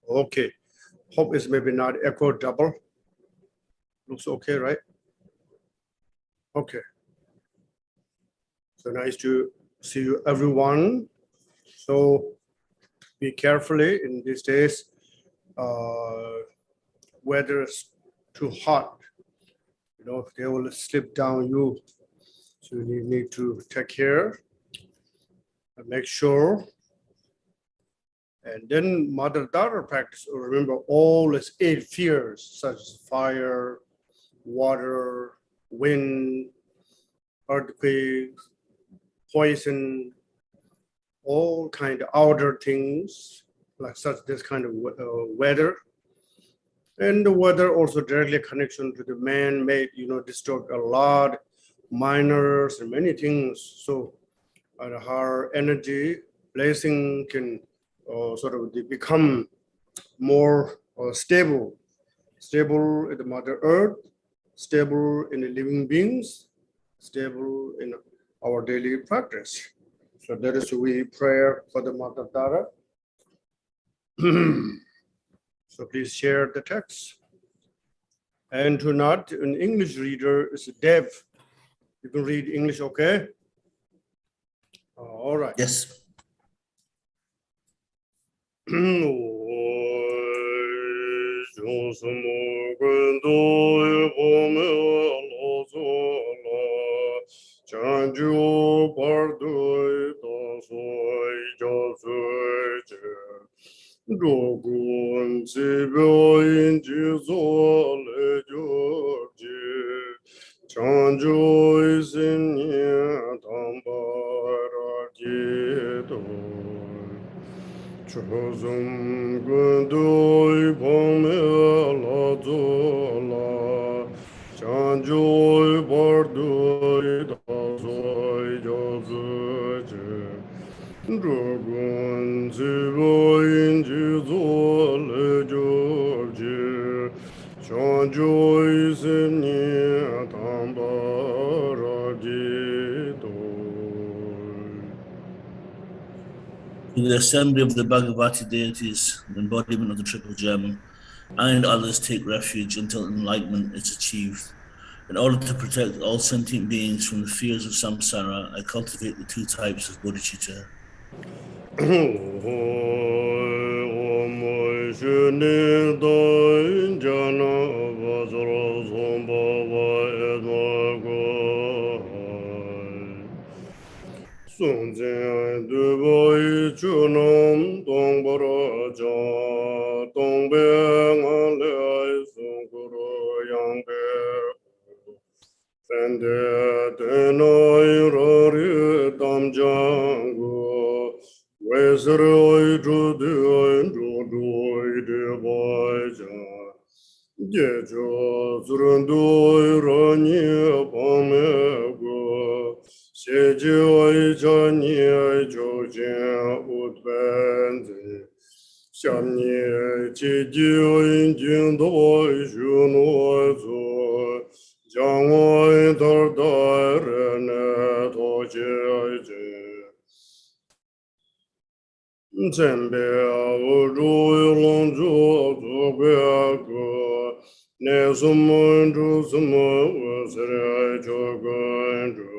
Okay. Hope it's maybe not echo double. Looks okay, right? Okay. So nice to see you, everyone. So be carefully in these days. Weather is too hot. You know, they will slip down you. So you need to take care and make sure. And then mother-daughter practice. Remember all its 8 fears, such as fire, water, wind, earthquake, poison, all kind of outer things like such this kind of weather. And the weather also directly connection to the man-made, distort a lot, miners and many things. So her energy blessing can sort of become more stable in the Mother Earth, stable in the living beings, stable in our daily practice. So that is we prayer for the Mother Dara. So please share the text. And to not an English reader is deaf. You can read English, okay? All right. Yes. Chozum gundoi pome la zola, chanjoi bardoi dazoi jozuche, drogun zivoin jizole jorje, chanjoi simni tambara jitoi. To the assembly of the Bhagavati deities, the embodiment of the triple gem, I and others take refuge until enlightenment is achieved. In order to protect all sentient beings from the fears of samsara, I cultivate the 2 types of bodhicitta. Sunzen dubai chunam dongbara ja dongbe ngale sunguru yangbe sende denoi rari damjangu wesroi judui judui debai ja jejo zurundui rani pamego Shejoi Jani Jojen Utbenzi Shamni Chijio Jindo Juno Zo Jangoi Dardare Toje Zembe Uru Lonjo Zogako Nesumundu Sumu Sere Joganjo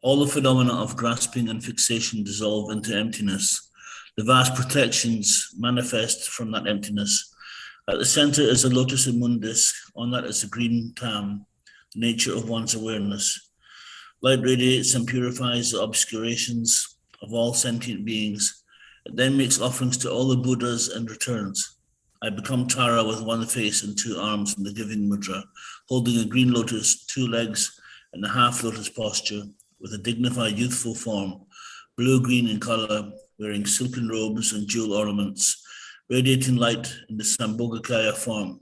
All the phenomena of grasping and fixation dissolve into emptiness. The vast protections manifest from that emptiness. At the center is a lotus immundus, on that is a green tam, the nature of one's awareness. Light radiates and purifies the obscurations of all sentient beings. It then makes offerings to all the Buddhas and returns. I become Tara with 1 face and 2 arms in the giving mudra, holding a green lotus, 2 legs, and a half lotus posture, with a dignified youthful form, blue-green in color, wearing silken robes and jewel ornaments, radiating light in the Sambhogakaya form.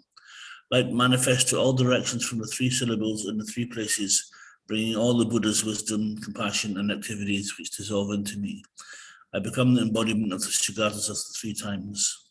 Light manifests to all directions from the 3 syllables in the 3 places, bringing all the Buddha's wisdom, compassion, and activities which dissolve into me. I become the embodiment of the Shagatas of the three times.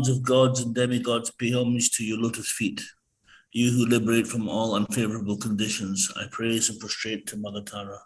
Crowns of gods and demigods pay homage to your lotus feet. You who liberate from all unfavorable conditions, I praise and prostrate to Mother Tara.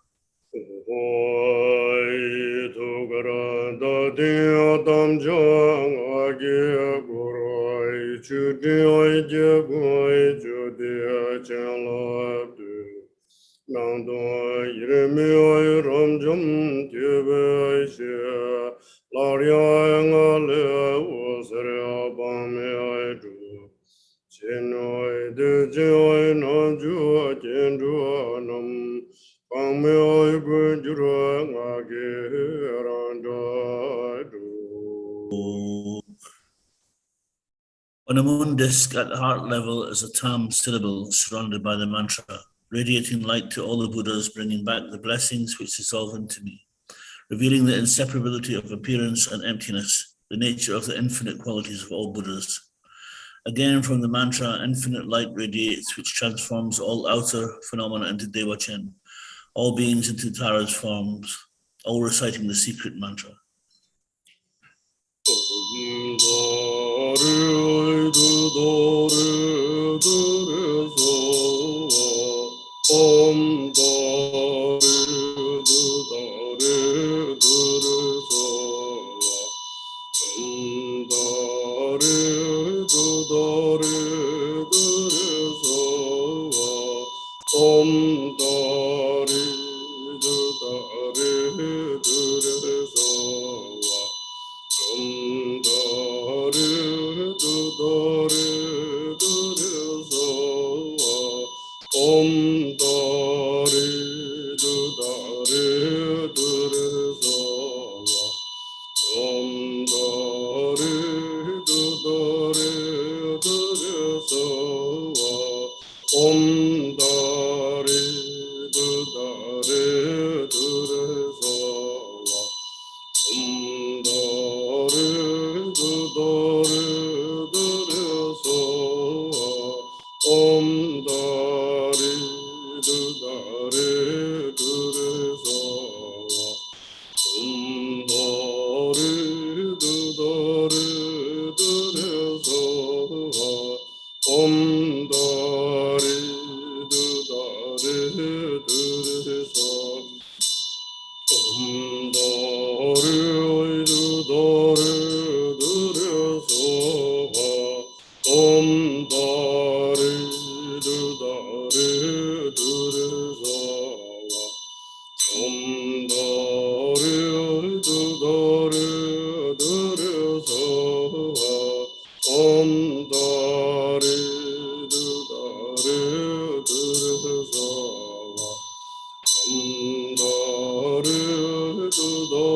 On a moon disk at the heart level is a tam syllable surrounded by the mantra, radiating light to all the Buddhas, bringing back the blessings which dissolve into me, revealing the inseparability of appearance and emptiness, the nature of the infinite qualities of all Buddhas. Again, from the mantra, infinite light radiates, which transforms all outer phenomena into Dewachen, all beings into Tara's forms, all reciting the secret mantra. do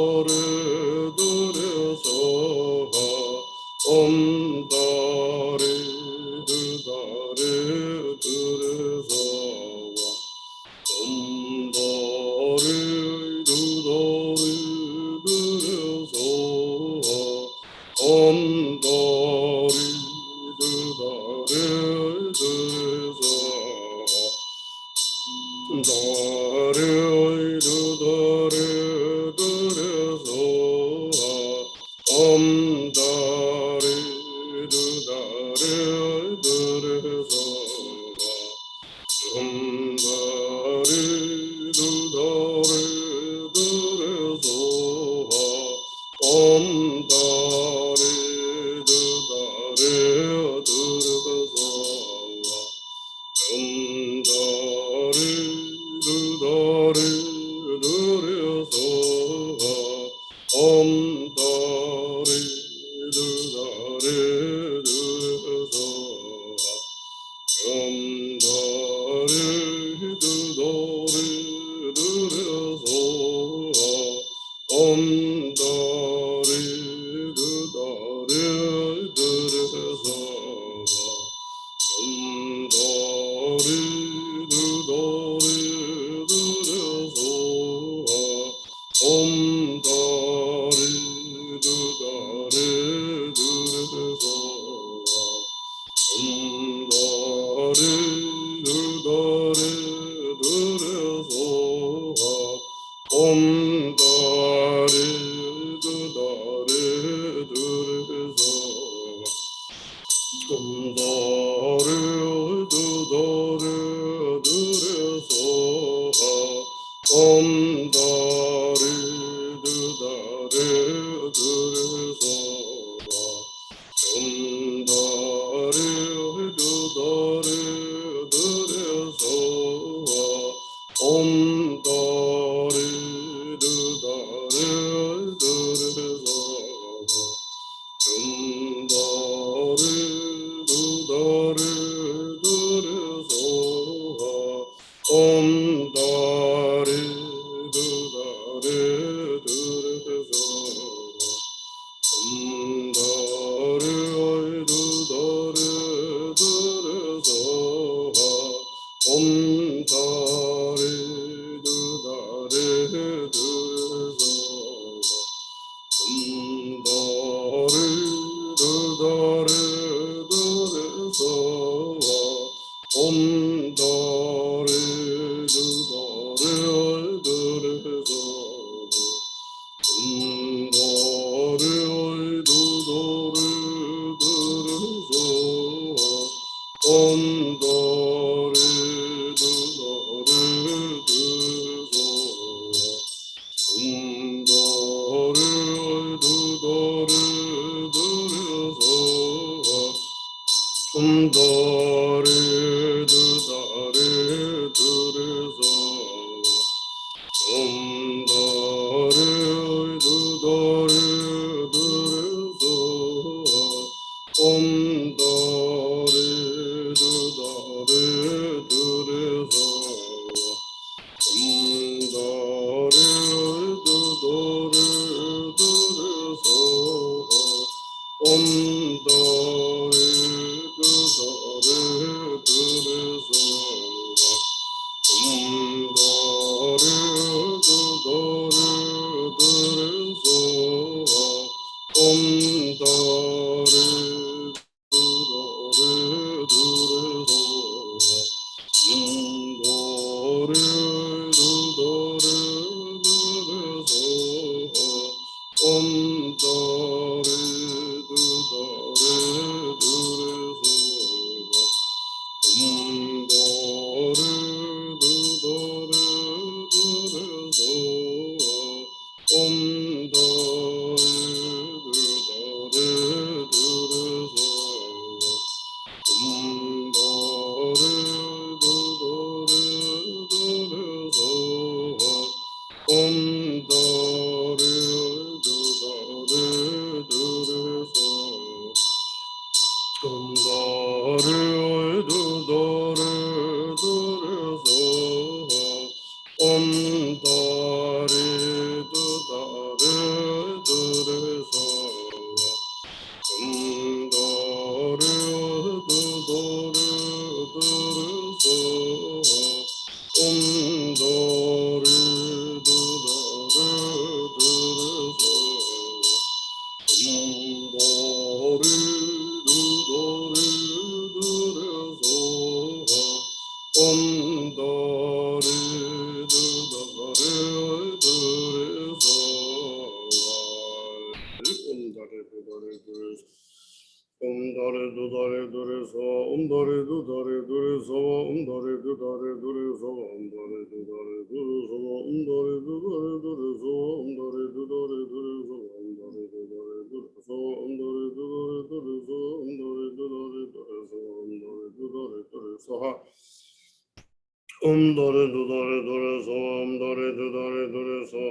dore du dore dore so dore du dore dore so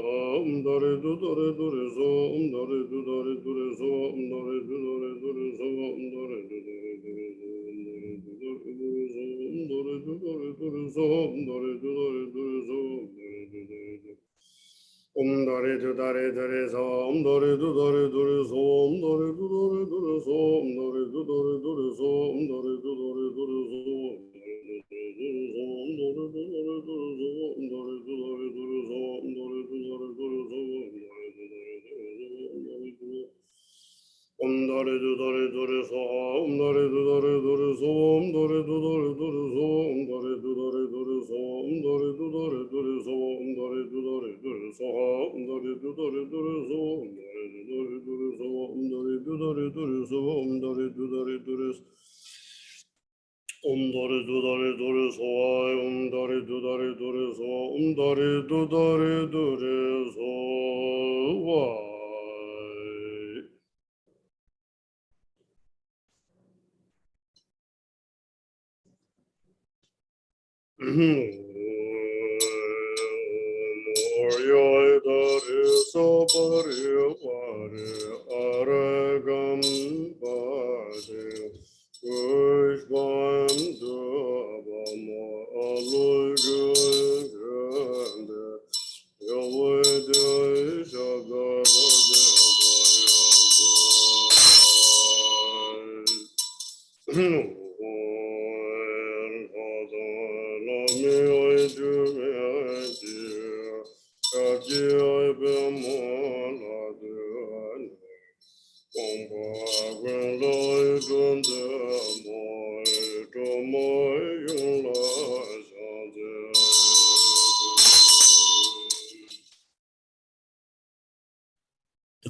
dore du dore dore so dore du dore dore so dore du dore dore so dore du dore dore so dore du dore dore so dore du dore dore so dore du dore dore dore du dore dore so dore du dore dore so dore du dore dore so dore du dore dore so dore du dore dore so dore du dore dore so dore du dore dore so dore du dore dore so dore du dore dore so dore du dore dore so dore du dore dore so dore du dore dore so dore du dore dore so dore du dore dore so dore du dore dore dore du dore dore so dore du dore dore so dore du dore dore so why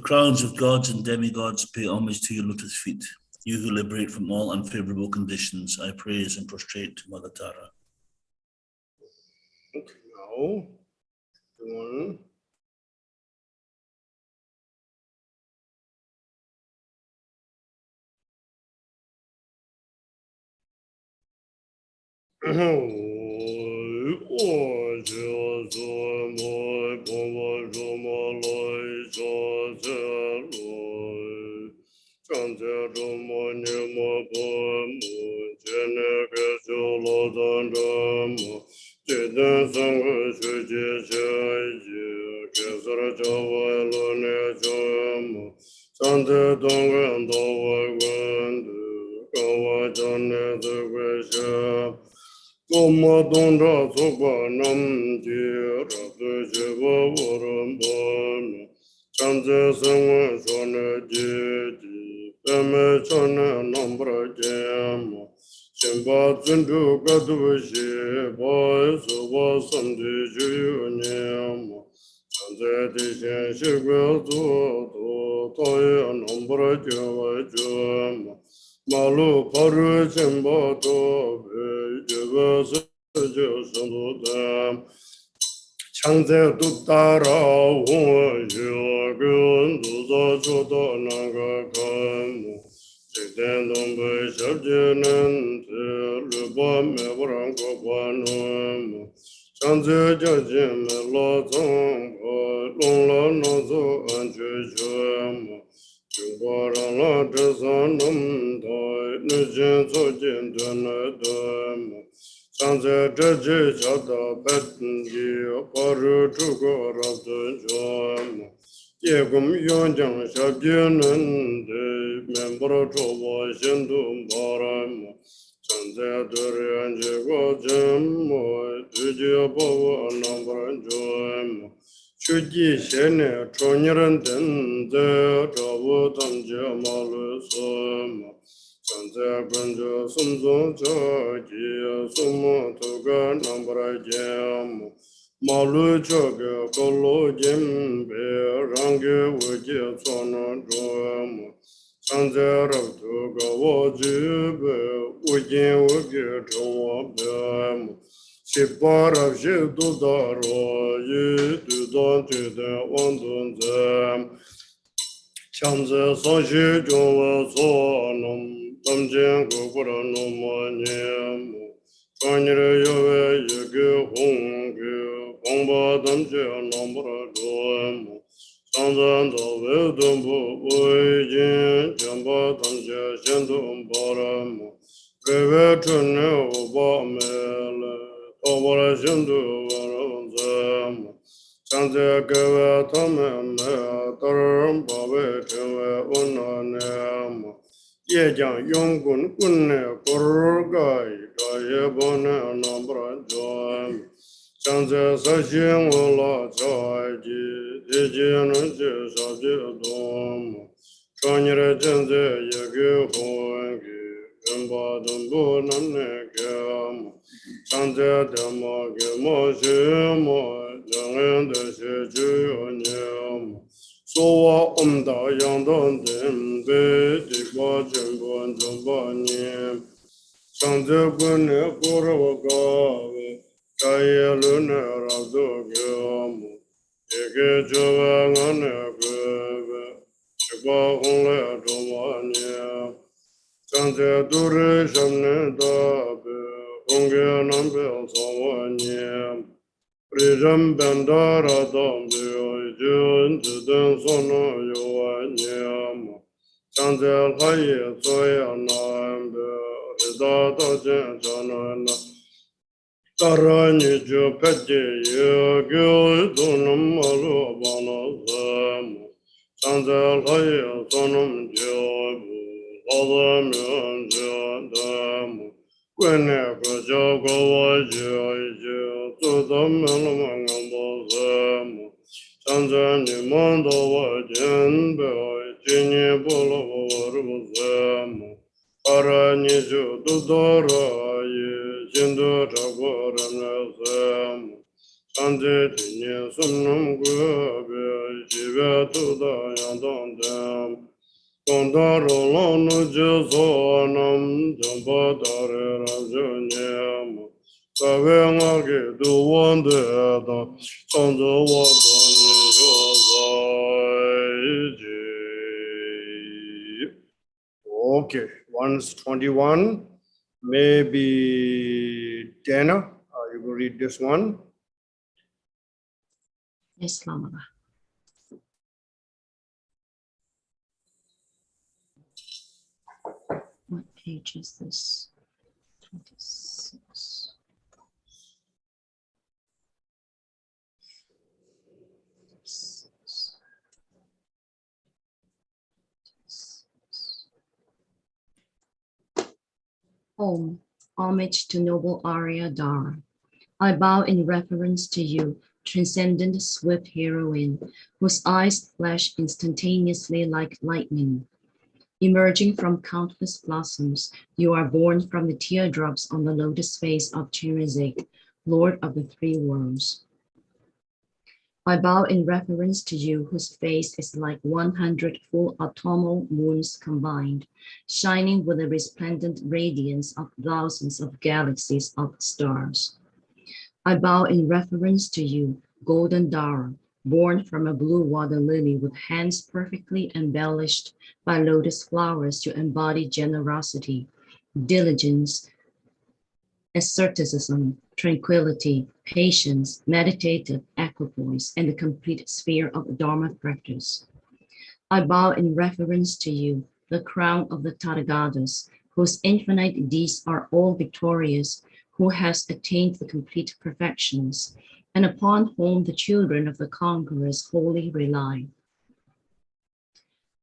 The crowns of gods and demigods pay homage to your lotus feet. You who liberate from all unfavorable conditions, I praise and prostrate to Mother Tara. Okay, now, one. Malu paru chimbo to jeva se 창제 두따라 원주군 두도 조도 나가 간무 제대놈의 접지는 르밤에 보랑고 관음 창제 저짐 로종 롱로노조 안주주무 중고랑라 드선놈도 늦은 소진드너도 Sanze Jaji Jada Betanji Paru Tugo Rabdun Jom Yegum Yonjang Shabianan Membro Tobo Shindum Baram Sanze Durian Jigo Jim Tuji Bobo Anambran Jom Chuji Shene Troniran Den Tabu Tamji Malu Som Sanze Banjo Sumzon Chogi Sumo Toga Nambra Jam Malu Choga Kolo Jimbe Rangi Wuji Sono Drum Sanze Rabduga Wajibe Wujin Wugi Chungwa Bam Shiparab Shidu Daro Yidudon Tiden Wandun Zam Chanze Sanshi Jungwa Sonam Tamjin Gugura Numa Nyam Kanyere Yove Yege Honge, Hongba Damche Nambra Doemo, Sanzan Dove Dumbo Uijin, Jamba Damche Shendum Baramo, Reve Tune Uba Mele, Tobara Shendu Varanzemo, Sanze Geve Tame Me, Taram Babe Tewe Unanemo, Ye Jang Yong Gun Kunne Korgai, Gaye Bone Nambra Joam, Sanze Sashing Ola Chaji, Dijin Saji Dom, Kanyere Jenze Yagi Hongi, Emba Dumbu Namne Gam, Sanze Dema Gemo Shimo, Jangen Deshi Juyonyam. So Omda Yangdan Dembe, Dikwa Jembon Jambani, Sanze Gune Kuravaga, Kaya Luna Rado Gamu, Ege Java Ngane Gave, Shiba Hongla Domani, Sanze Dure Shamne Dabe, Honge Nambe Samani. Rizam Bandara Dambio, Jun, Juden Sono, Yoanyam, Sanzel Haye, Soya Nambe, Ridata Janana, Tarani Jopeti, Yagil, Dunam Malu, Banazam, Sanzel Haye, Sonam Jobu, Adam Jandam. Whenever Jogo was you, to the Melamangam, Tanzani Mondo was in Boy, Genie Bolo was Aranizu, Dudora, Jindu Tagoram, Tanzania, Sunum Gubi, Jiva to the Yandam. Kondaro lono jizonam jambadare rajanyam. Kavengage duwande da sanjo wadani yozaiji. Okay, 121. Maybe Dana, you will read this one. Yes, Lama. What page is this? 26. Om, homage to noble Arya Dara. I bow in reverence to you, transcendent swift heroine, whose eyes flash instantaneously like lightning. Emerging from countless blossoms, you are born from the teardrops on the lotus face of Chirizik, Lord of the Three Worlds. I bow in reverence to you, whose face is like 100 full autumnal moons combined, shining with the resplendent radiance of thousands of galaxies of stars. I bow in reverence to you, golden Dara, born from a blue water lily with hands perfectly embellished by lotus flowers to embody generosity, diligence, asceticism, tranquility, patience, meditative equipoise, and the complete sphere of Dharma practice. I bow in reverence to you, the crown of the Tathagatas, whose infinite deeds are all victorious, who has attained the complete perfections, and upon whom the children of the conquerors wholly rely.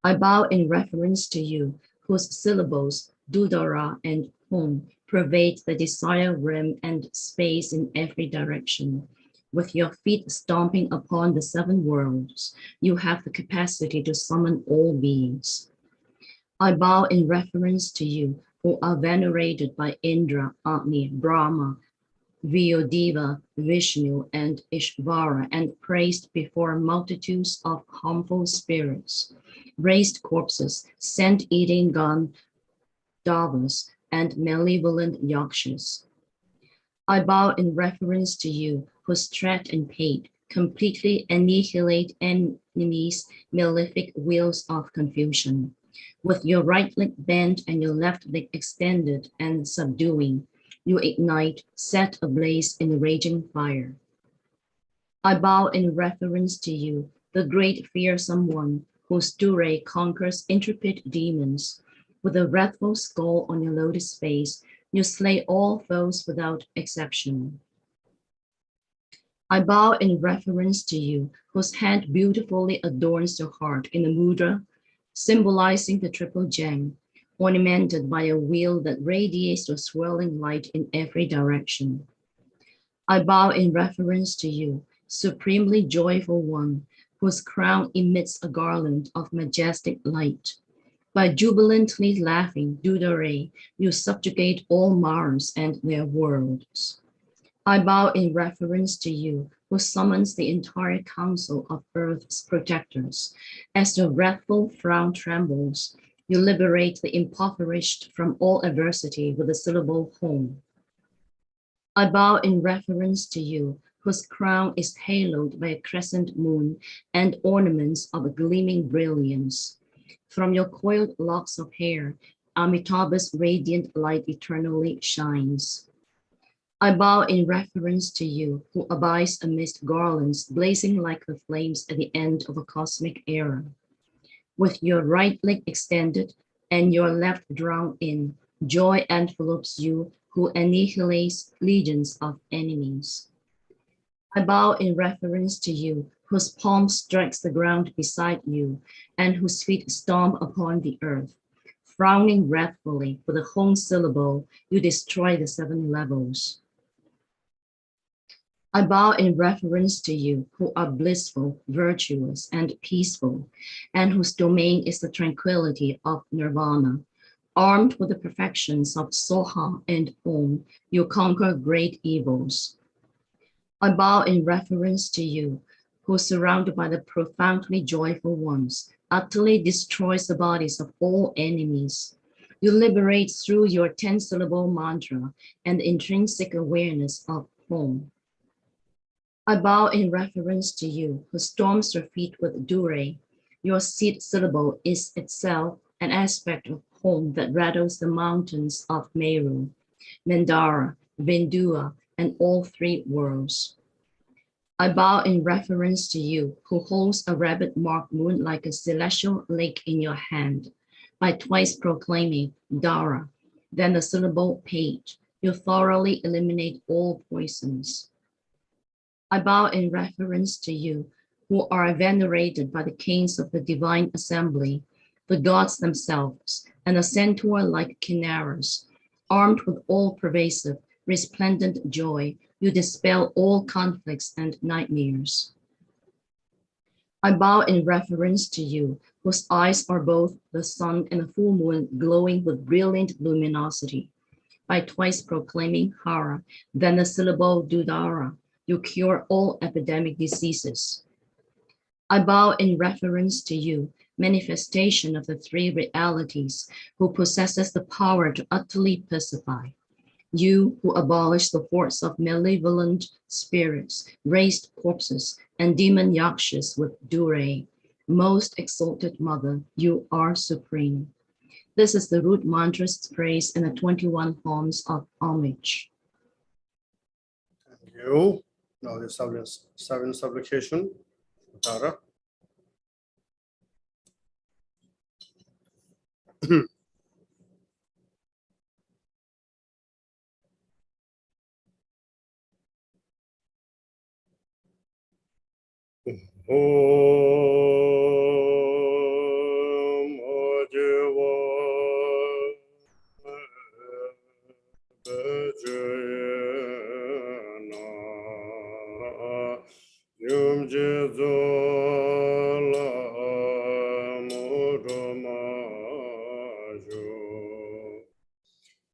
I bow in reverence to you, whose syllables, Dudara and Hum, pervade the desired realm and space in every direction. With your feet stomping upon the seven worlds, you have the capacity to summon all beings. I bow in reverence to you, who are venerated by Indra, Agni, Brahma, Vyodeva, Vishnu, and Ishvara, and praised before multitudes of harmful spirits, raised corpses, scent-eating Gandharvas, and malevolent Yakshas. I bow in reverence to you, whose threat and hate completely annihilate enemies' malefic wheels of confusion. With your right leg bent and your left leg extended and subduing, you ignite, set ablaze in a raging fire. I bow in reverence to you, the great fearsome one, whose Dure conquers intrepid demons. With a wrathful skull on your lotus face, you slay all foes without exception. I bow in reverence to you, whose hand beautifully adorns your heart in a mudra, symbolizing the triple gem, ornamented by a wheel that radiates your swirling light in every direction. I bow in reverence to you, supremely joyful one, whose crown emits a garland of majestic light. By jubilantly laughing, Dudare, you subjugate all Mars and their worlds. I bow in reverence to you, who summons the entire council of Earth's protectors. As the wrathful frown trembles, you liberate the impoverished from all adversity with the syllable home. I bow in reverence to you, whose crown is haloed by a crescent moon and ornaments of a gleaming brilliance. From your coiled locks of hair, Amitabha's radiant light eternally shines. I bow in reverence to you, who abides amidst garlands blazing like the flames at the end of a cosmic era. With your right leg extended and your left drawn in, joy envelopes you who annihilates legions of enemies. I bow in reverence to you, whose palm strikes the ground beside you, and whose feet stomp upon the earth. Frowning wrathfully with a home syllable, you destroy the 7 levels. I bow in reverence to you, who are blissful, virtuous, and peaceful, and whose domain is the tranquility of nirvana. Armed with the perfections of Soha and Om, you conquer great evils. I bow in reverence to you, who, surrounded by the profoundly joyful ones, utterly destroys the bodies of all enemies. You liberate through your 10-syllable mantra and intrinsic awareness of home. I bow in reverence to you, who storms your feet with Dure. Your seed syllable is itself an aspect of home that rattles the mountains of Meru, Mandara, Vindua, and all 3 worlds. I bow in reverence to you, who holds a rabbit-marked moon like a celestial lake in your hand. By twice proclaiming Dara, then the syllable page, you thoroughly eliminate all poisons. I bow in reverence to you, who are venerated by the kings of the divine assembly, the gods themselves, and a centaur-like chimeras. Armed with all-pervasive, resplendent joy, you dispel all conflicts and nightmares. I bow in reverence to you, whose eyes are both the sun and the full moon glowing with brilliant luminosity. By twice proclaiming Hara, then the syllable Dudara, you cure all epidemic diseases. I bow in reverence to you, manifestation of the 3 realities, who possesses the power to utterly pacify. You who abolish the force of malevolent spirits, raised corpses, and demon yakshas with Dure. Most exalted mother, you are supreme. This is the root mantra's phrase in the 21 forms of homage. Thank you. Now the 7 supplication. Tara. Om Ajiva Bajayana Yum Jizola Muramajo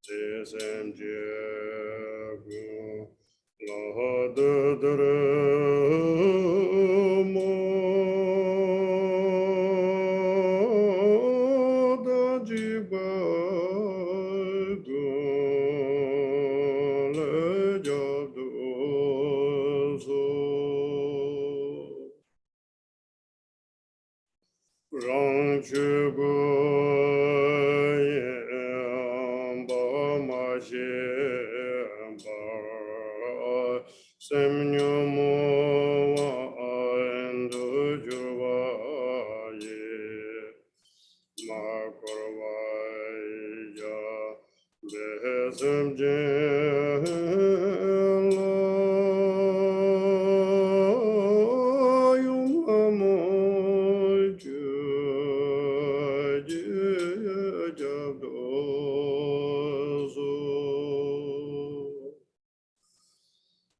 Jisem Jagu Lahadadara Semnyomo endo jurvaye makorvaya behesem jela yum amoy jabdozo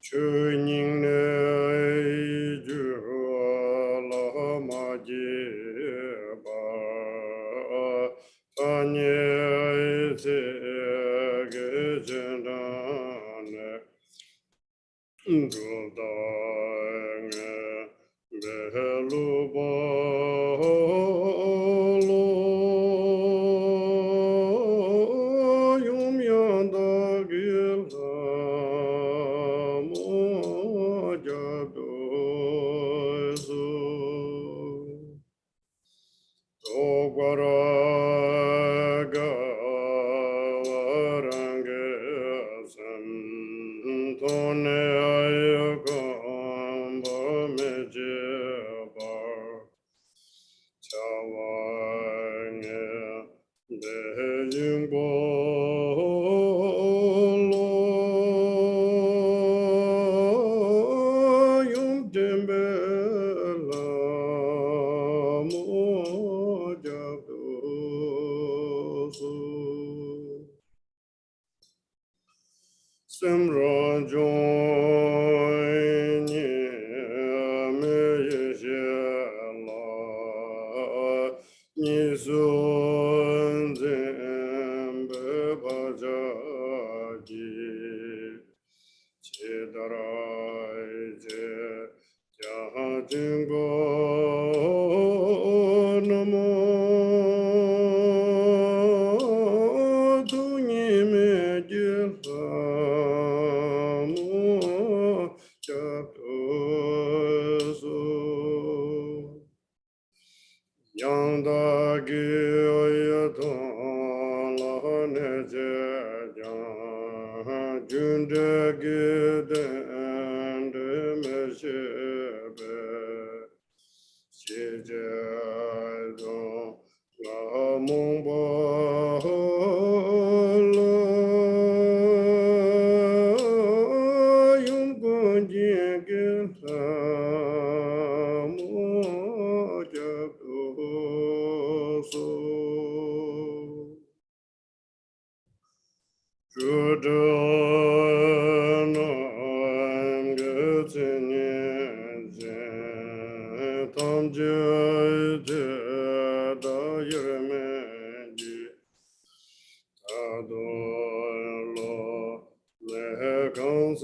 Chuning ne ju la ma ji ba anye se ge chen ne du da nge be lu ba lo yum yan da gil mo ja do zo to gwara ga warange san to ne ay ga ba me je ba chawange de jing bo lo yum dembe la mo ja do so Simran join me yeshela nizun zembe bajaji chedarai je jahan jingo namo dunyi me jilha mo jabdozo yanda gi oyadon la ne je jan junde gi den de me shebe Jidon la mumba la yum gunjin gilha mo jabdoso Judon I'm getting Tam jede da yirmeji Adolo le consolo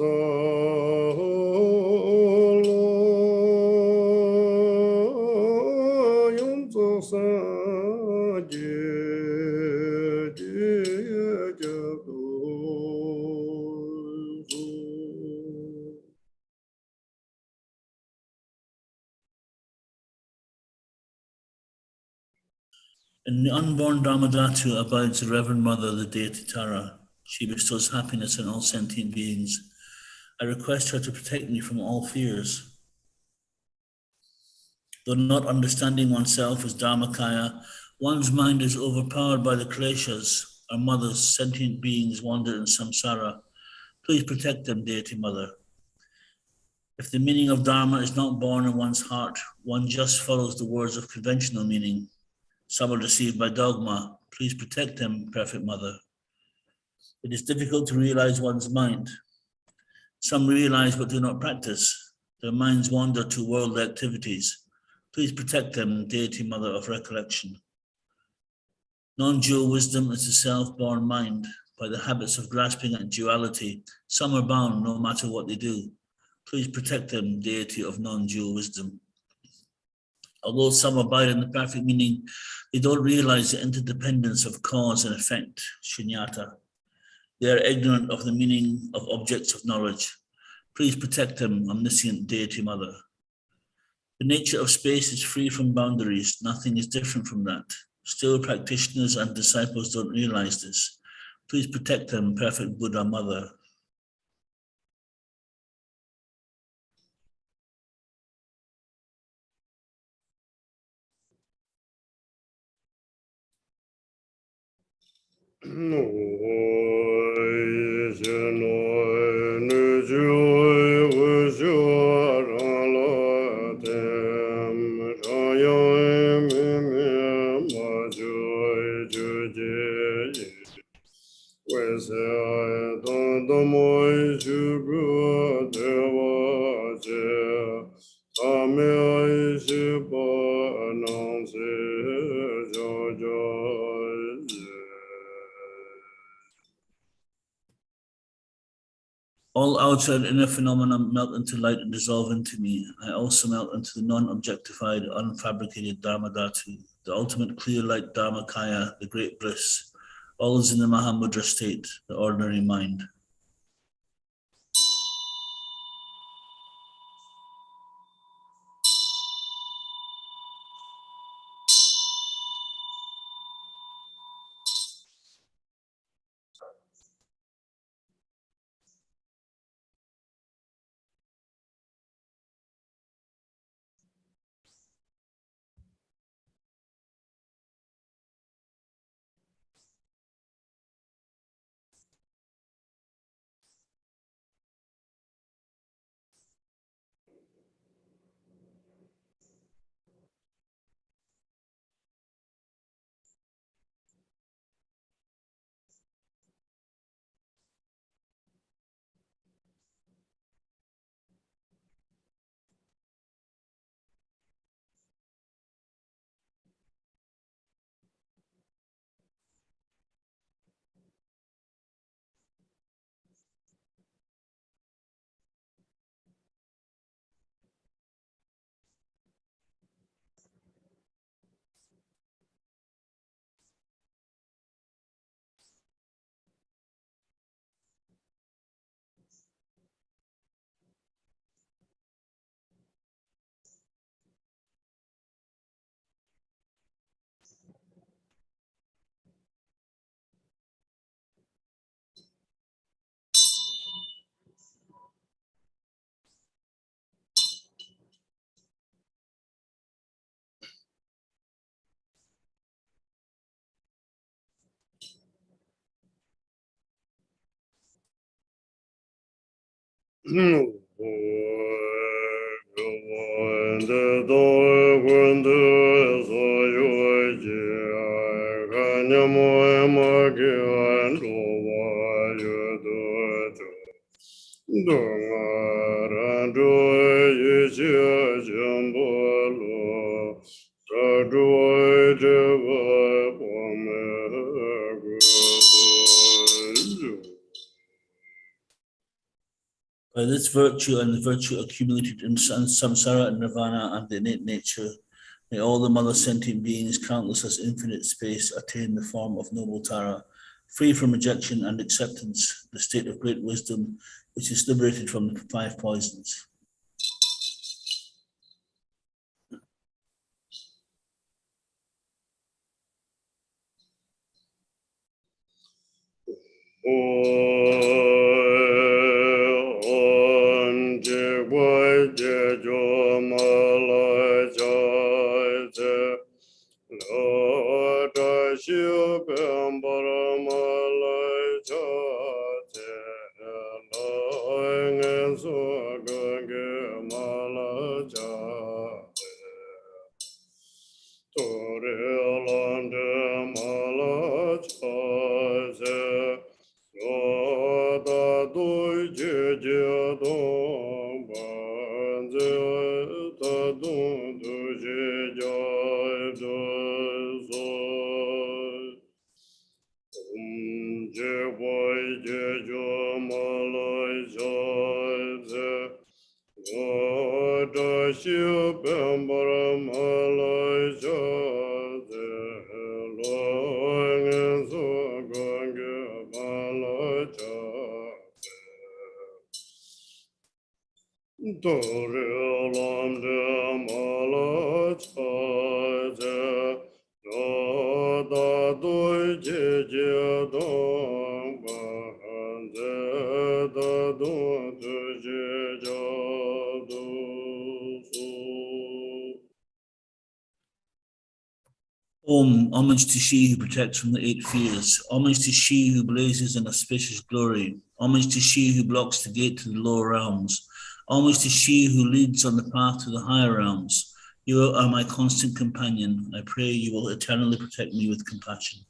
yum so saji In the unborn Dharmadhatu abides the Reverend Mother, the deity Tara. She bestows happiness on all sentient beings. I request her to protect me from all fears. Though not understanding oneself as Dharmakaya, one's mind is overpowered by the kleshas. Our mothers, sentient beings, wander in samsara. Please protect them, deity Mother. If the meaning of Dharma is not born in one's heart, one just follows the words of conventional meaning. Some are deceived by dogma. Please protect them, Perfect Mother. It is difficult to realize one's mind. Some realize but do not practice. Their minds wander to worldly activities. Please protect them, Deity Mother of Recollection. Non-dual wisdom is the self-born mind. By the habits of grasping at duality, some are bound no matter what they do. Please protect them, Deity of non-dual wisdom. Although some abide in the perfect meaning, they don't realize the interdependence of cause and effect, shunyata. They are ignorant of the meaning of objects of knowledge. Please protect them, omniscient Deity Mother. The nature of space is free from boundaries. Nothing is different from that. Still, practitioners and disciples don't realize this. Please protect them, Perfect Buddha Mother. All outside inner phenomena melt into light and dissolve into me. I also melt into the non-objectified, unfabricated Dharma Dhatu, the ultimate clear light Dharmakaya, the great bliss. All is in the Mahamudra state, the ordinary mind. By this virtue and the virtue accumulated in samsara and nirvana and the innate nature, may all the mother sentient beings, countless as infinite space, attain the form of noble Tara, free from rejection and acceptance, the state of great wisdom, which is liberated from the 5 poisons. Homage to she who protects from the 8 fears. Homage to she who blazes in auspicious glory. Homage to she who blocks the gate to the lower realms. Homage to she who leads on the path to the higher realms. You are my constant companion. I pray you will eternally protect me with compassion.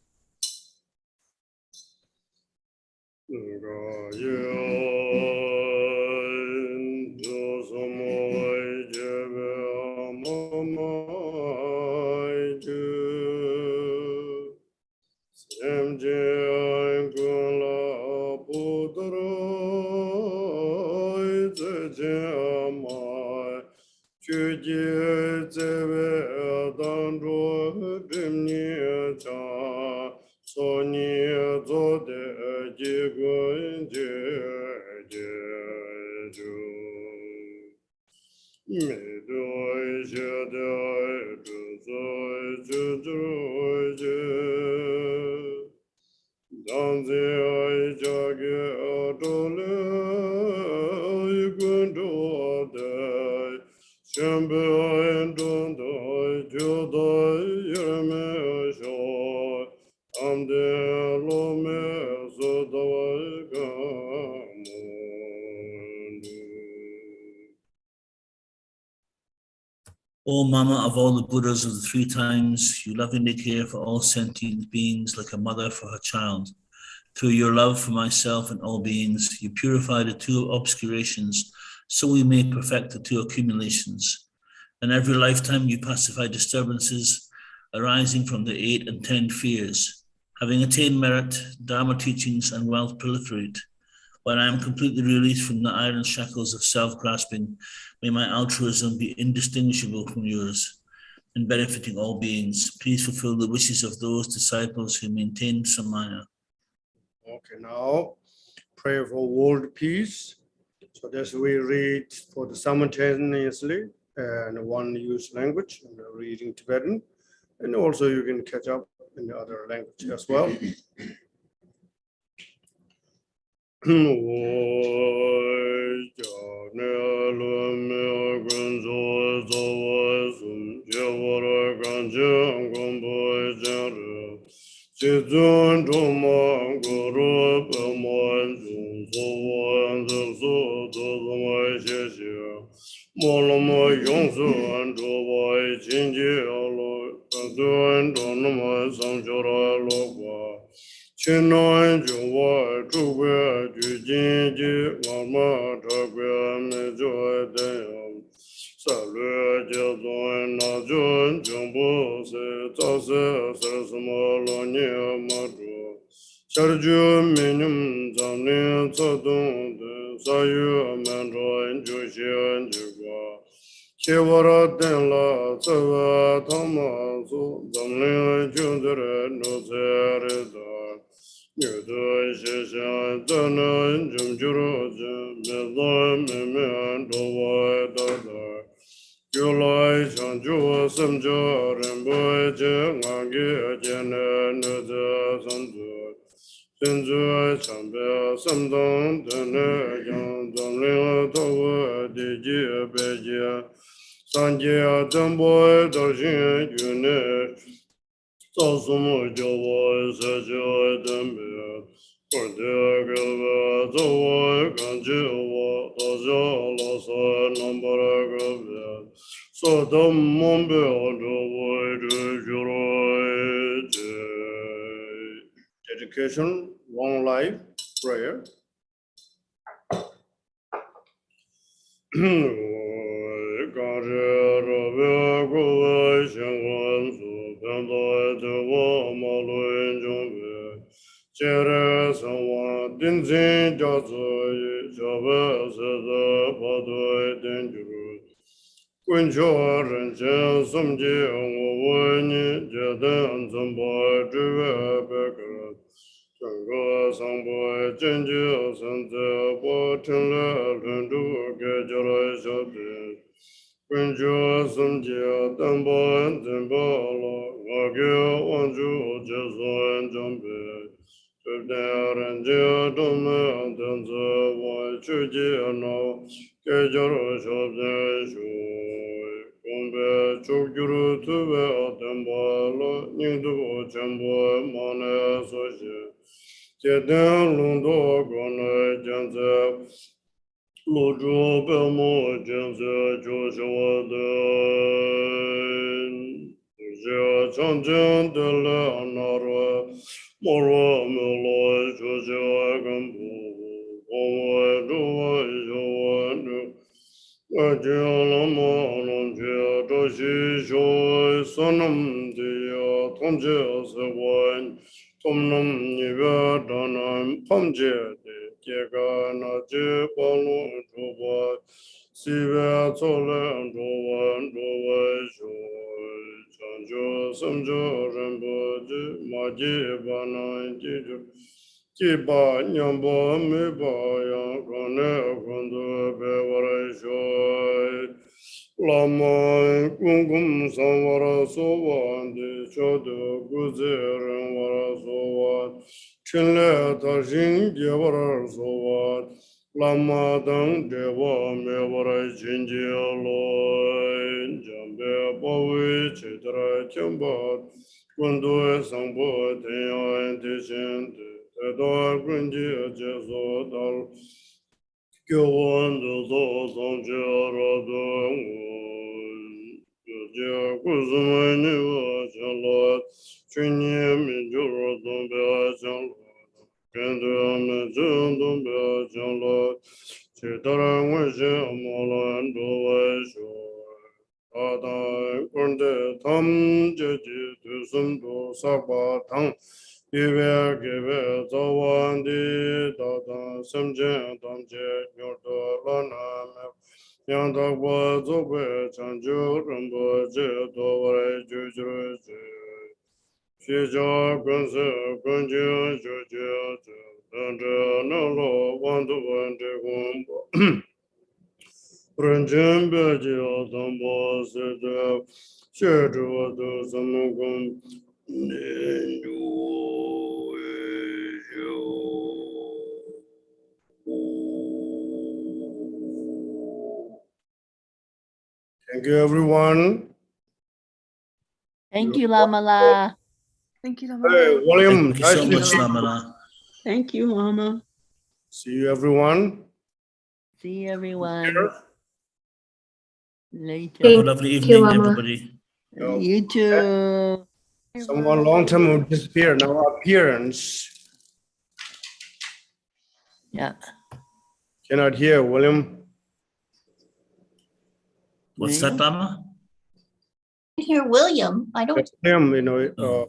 O Mama of all the Buddhas of the 3 times, you lovingly care for all sentient beings like a mother for her child. Through your love for myself and all beings, you purify the 2 obscurations so we may perfect the 2 accumulations. In every lifetime, you pacify disturbances arising from the 8 and 10 fears. Having attained merit, Dharma teachings and wealth proliferate. When I am completely released from the iron shackles of self-grasping, may my altruism be indistinguishable from yours in benefiting all beings. Please fulfill the wishes of those disciples who maintain Samaya. Okay, now pray for world peace. So this we read for the simultaneously and one use language and reading Tibetan, and also you can catch up in the other language as well. Dedication, long life, prayer. Chokuru Tuve Atambalo, Nidu Chambo, Mane Soshi, Jeden Lundo Gone Janze, Lojo Belmo Janze, Joshua Den, Chanjan de la Nara, Moro Melo, Joshua Gambo, Omo Joa, Lama Sonam Tomnam Nivedanam Pamje Kega Naji Palu Joba Siva Tolan Jovan Jova Joy Chanjo Samjo Ramboji Maji Bana Jijo Kiba Nyamba Miba Yang Kone Kundu Bewara Joy Lama Kungum Samvara Sovan De Chodo Guziran Vara Sovan Chinle Tashin Gyavara Sovan Lama Dang Deva Mevara Jinji Aloy Jambe Bawi Chitra Chambat Kundu Sambo Tenyan Tishin Tedor Kunji Jeso Dal Gyowan Dozo Sanje Radon Gyoja Kuzumani Vachalat Chinye Mijuro Dombe Achalat Kendo Amejundum Beachalat Chitara Mwishe Amalan Dovasho Adan Kunde Tam Jeji Tusumdo Sakpa Tang Give give Zawandi Dada Samjan Damje Yordo Lana Yandakwa Zobe Chanju Rambo Jedovare Jujuru Shija Gunse Gunju Juju Danda Nalo Wandu Wande Gumbo Ranjim Beji Adambo Sede Shedu Adu Samugum Thank you, everyone. Thank you, Lama. Thank you, Hey, Lama. William, Thank you so nice to much, see you. Lamana. Thank you, Lama. See you, everyone. See everyone Here. later. Have a lovely Thank you, evening, Lama. everybody. You too. Someone long time will disappear. Now appearance. Yeah. Cannot hear, William. What's that, Lama? Hear William. I don't. William, you know, Oh.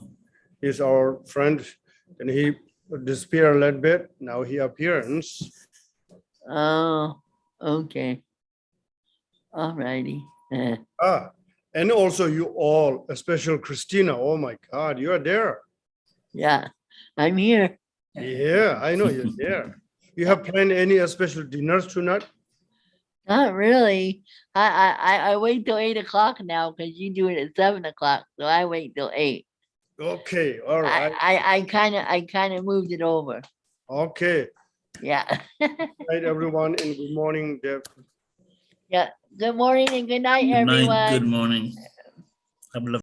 is our friend, and he disappeared a little bit. Now he appearance. Oh, okay. All righty. And also you all, especially Christina. Oh my God, you are there. Yeah, I'm here. Yeah, I know you're there. You have planned any special dinners tonight? Not really. I wait till 8 o'clock now because you do it at 7 o'clock. So I wait till 8. Okay, all right. I kind of moved it over. Okay. Yeah. Good night, everyone, and good morning, Deb. Yeah. Good morning and good night, Good everyone. night, good morning. Have a lovely